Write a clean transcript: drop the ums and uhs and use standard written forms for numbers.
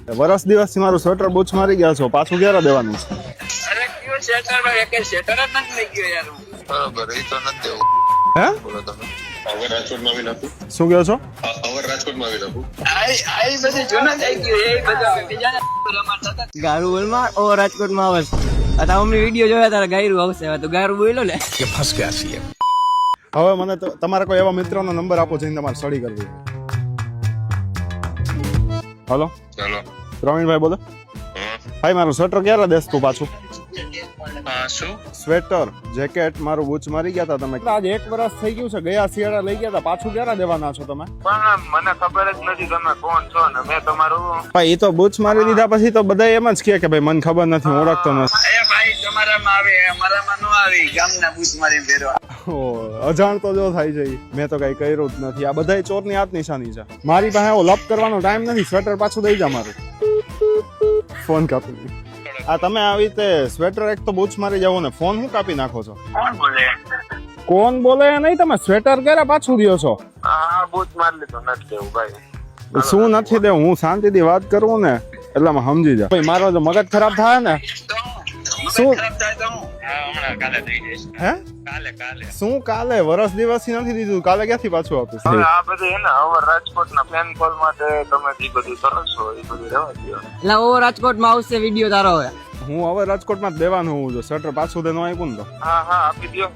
વરસ દિવસથી મારું સ્વેટર બૂચ મારી ગયા છો, પાછું ક્યારે દેવાનું છે? અરે કયો શેટર ભાઈ એક શેટર જ નથી લઈ ગયો યાર હું. બરોબર, એ તો નથી દેવું. હે બોલો તમે. હવે રાજકોટમાં આવી નાખું. શું કહો છો? હવે રાજકોટમાં આવી નાખું. આ બધી જૂના થઈ ગયું એ બધા બીજા રમાડ થતા. ગારું બોલમાં ઓ રાજકોટમાં આવે છે. આ અમને વિડીયો જોયા તારા ગાયરું આવશે. હવે તો ગારું બોલ્યો ને હવે મને તો તમારા કોઈ એવા મિત્રોનો નંબર આપો જેને તમારે સ્ટડી કરવી. હલો ચાલો. પ્રવીણભાઈ બોલો. હા. ભાઈ મારું સ્વેટર ક્યારે દેસ તું પાછું? શું? સ્વેટર જેકેટ મારું બૂચ મારી ગયા હતા તમે. આજે 1 વર્ષ થઈ ગયું છે, ગયા શિયાળા લઈ ગયા હતા, પાછું ક્યારે દેવાના છો તમે? પણ મને ખબર જ નથી તમે કોણ છો ને મેં તમારું. ભાઈ એ તો બૂચ મારી દીધા પછી તો બધા એમ જ કહે કે ભાઈ મને ખબર નથી, હું ઓળખતો નથી. એ ભાઈ તમારામાં આવે અમારામાં નો આવી ગામના બૂચ મારીને પહેરવા. અજાણ તો જો થાય છે ઈ. મેં તો કઈ કર્યું જ નથી. આ બધાય ચોરની હાથ નિશાની છે. મારી પાસે એવો લપ કરવાનો ટાઈમ નથી. સ્વેટર પાછું દઈ જા મારું. ફોન કાપી દે. આ તમે આવી રીતે સ્વેટર એક તો બૂચ મારી જાવ ને ફોન હું કાપી નાખો છો? કોણ બોલે? કોણ બોલે નહીં, તમે સ્વેટર ક્યારે પાછું દ્યો છો? હા, બૂચ મારી લીધું, નથી દેવું ભાઈ. શું નથી દેવું? હું શાંતિથી વાત કરું ને એટલામાં સમજી જા. ભાઈ મારો જો મગજ ખરાબ થાય ને. શું? ખરાબ થાય તો હું હમણાં કાલે થઈ જઈશ. હે કાલે. શું કાલે? વરસ દિવસથી નથી દીધું, કાલે ક્યાંથી પાછું આપીશ? હવે આ બધું હે ને હવે રાજકોટના ફેન કોલ માટે તમે જે બધું કરો છો એ બધું રહેવા દો. એટલે ઓ રાજકોટમાં આવશે વિડીયો તારો હવે. હું હવે રાજકોટમાં જ દેવાનું હું જો સ્વેટર પાછું દે નો આપ્યું ને તો. હા આપી દો.